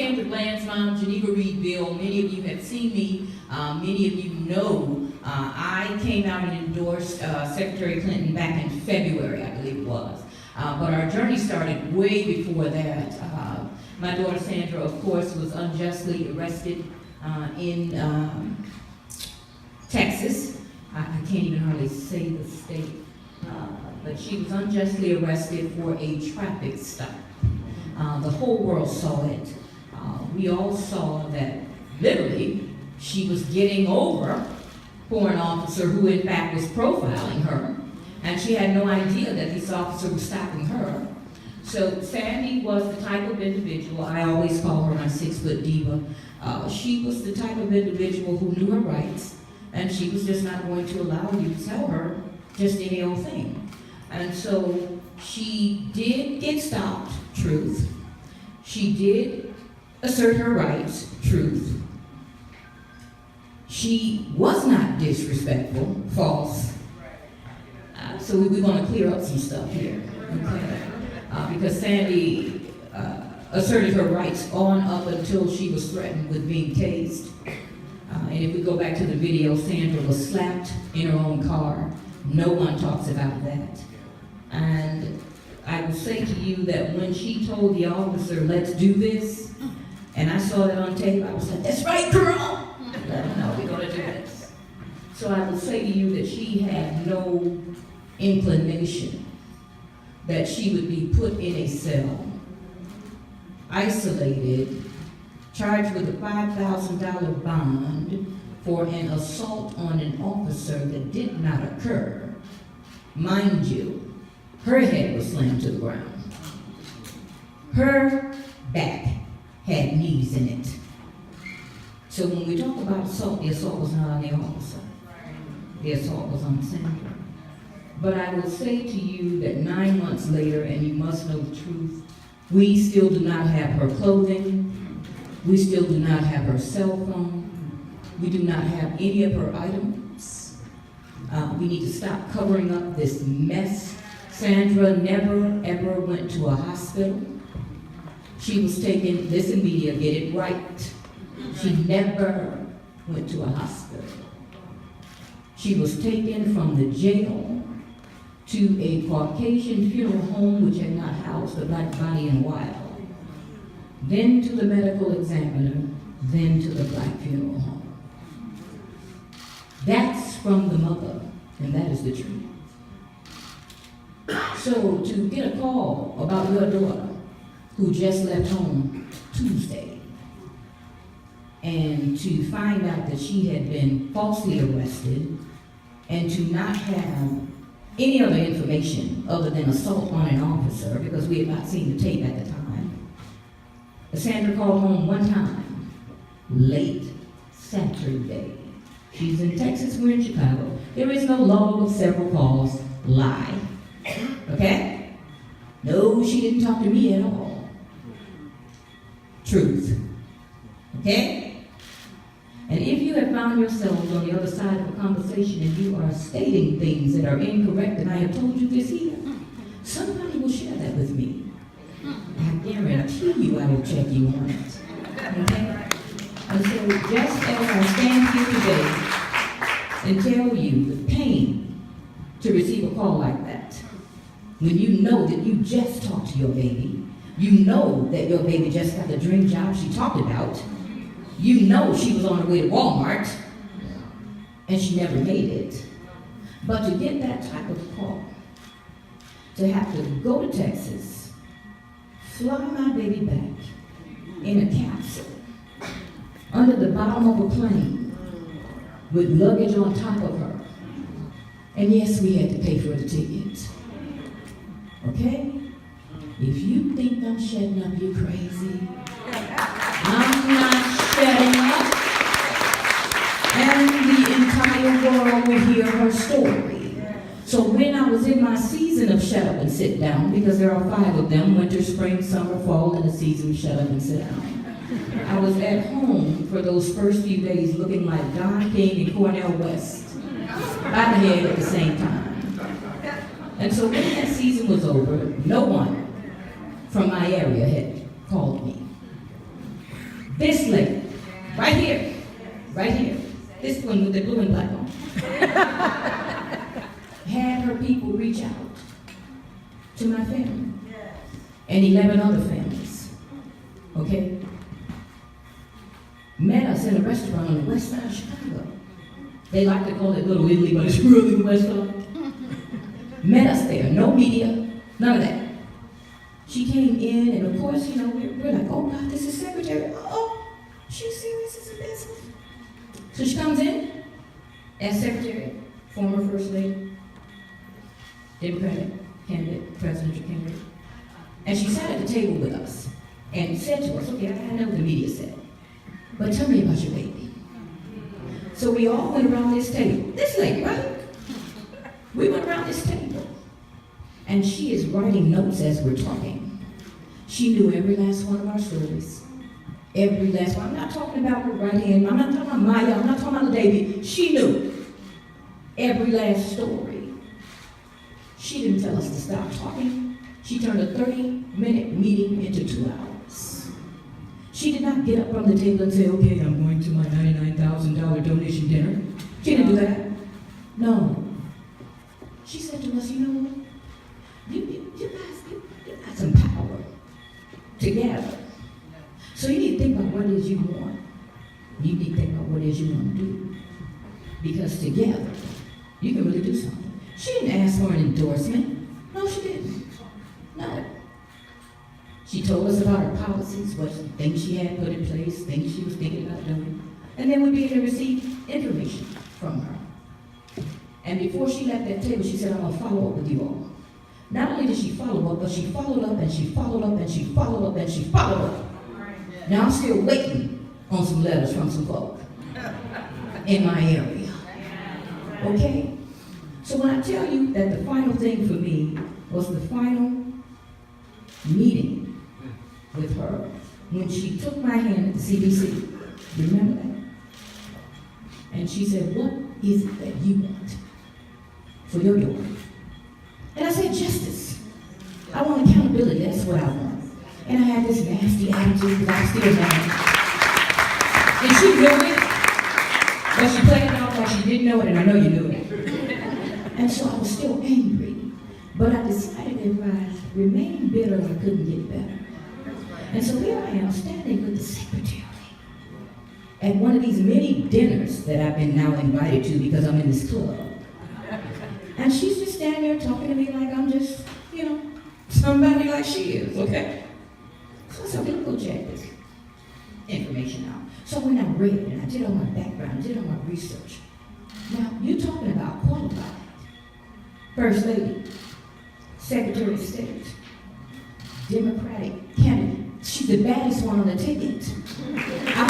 Sandra Lansmount, Geneva Reedville. Many of you have seen me. Many of you know I came out and endorsed Secretary Clinton back in February, I believe it was. But our journey started way before that. My daughter Sandra, of course, was unjustly arrested in Texas. I can't even hardly say the state, but she was unjustly arrested for a traffic stop. The whole world saw it. We all saw that literally she was getting over for an officer who in fact was profiling her, and she had no idea that this officer was stopping her. So Sandy was the type of individual, I always call her my 6-foot diva. She was the type of individual who knew her rights, and she was just not going to allow you to tell her just any old thing. And so she did get stopped, truth. She did assert her rights, truth. She was not disrespectful, false. So we're going to clear up some stuff here, okay? Because Sandy asserted her rights on up until she was threatened with being tased. And if we go back to the video, Sandra was slapped in her own car. No one talks about that. And I will say to you that when she told the officer, let's do this, and I saw that on tape, I was like, that's right, girl! Let her know we're going to do this. So I will say to you that she had no inclination that she would be put in a cell, isolated, charged with a $5,000 bond for an assault on an officer that did not occur. Mind you, her head was slammed to the ground. Her back had knees in it. So when we talk about assault, the assault was not on the officer. The assault was on Sandra. But I will say to you that 9 months later, and you must know the truth, we still do not have her clothing. We still do not have her cell phone. We do not have any of her items. We need to stop covering up this mess. Sandra never, ever went to a hospital. She was taken, listen media, get it right. She never went to a hospital. She was taken from the jail to a Caucasian funeral home which had not housed a black body in a while, then to the medical examiner, then to the black funeral home. That's from the mother, and that is the truth. So to get a call about your daughter who just left home Tuesday, and to find out that she had been falsely arrested, and to not have any other information other than assault on an officer, because we had not seen the tape at the time. Sandra called home one time, late Saturday. She's in Texas, we're in Chicago. There is no log of several calls, lie. Okay? No, she didn't talk to me at all. Truth. Okay? And if you have found yourselves on the other side of a conversation and you are stating things that are incorrect, and I have told you this here, somebody will share that with me. I guarantee you I will check you on it. Okay? And so just as I stand here today and tell you the pain to receive a call like that, when you know that you just talked to your baby, you know that your baby just got the dream job she talked about, you know she was on her way to Walmart, and she never made it. But to get that type of call, to have to go to Texas, fly my baby back in a capsule, under the bottom of a plane, with luggage on top of her. And yes, we had to pay for the ticket. Okay? If you think I'm shutting up, you're crazy. I'm not shutting up. And the entire world will hear her story. So when I was in my season of shut up and sit down, because there are 5 of them, winter, spring, summer, fall, and the season of shut up and sit down, I was at home for those first few days looking like Don King and Cornel West by the head at the same time. And so when that season was over, no one from my area had called me. This lady, right here, this one with the blue and black on, had her people reach out to my family and 11 other families, okay? Met us in a restaurant on the west side of Chicago. They like to call it Little Italy, but it's really the west side. Met us there, no media, none of that. She came in, and of course, we're like, oh God, this is secretary. Oh, she's serious as a business. So she comes in as secretary, former first lady, Democratic candidate, presidential candidate. And she sat at the table with us and said to us, okay, I know what the media said, but tell me about your baby. So we all went around this table. This lady, right? We went around this table. And she is writing notes as we're talking. She knew every last one of our stories. Every last one. I'm not talking about her right hand. I'm not talking about Maya. I'm not talking about the David. She knew every last story. She didn't tell us to stop talking. She turned a 30-minute meeting into 2 hours. She did not get up from the table and say, okay, I'm going to my $99,000 donation dinner. She didn't do that. No. She said to us, you know what? You guys, you got some power together. So you need to think about what it is you want. You need to think about what it is you want to do. Because together, you can really do something. She didn't ask for an endorsement. No, she didn't. No. She told us about her policies, what things she had put in place, things she was thinking about doing. And then we'd be able to receive information from her. And before she left that table, she said, I'm going to follow up with you all. Not only did she follow up, but she followed up and she followed up and she followed up and she followed up. Now I'm still waiting on some letters from some folk in my area. Okay? So when I tell you that the final thing for me was the final meeting with her when she took my hand at the CDC. Remember that? And she said, what is it that you want for your daughter? And I said, justice. I want accountability. That's what I want. And I had this nasty attitude because I'm still mad. And she knew it, but she played it off like she didn't know it, and I know you knew it. And so I was still angry. But I decided if I remained bitter, I couldn't get better. And so here I am standing with the secretary at one of these many dinners that I've been now invited to because I'm in this club. And she's just standing there talking to me like I'm just, somebody like she is, okay? So I said, okay, let's go check this information out. So when I read it, and I did all my background, did all my research. Now, you're talking about qualified. First Lady, Secretary of State, Democratic candidate. She's the baddest one on the ticket. I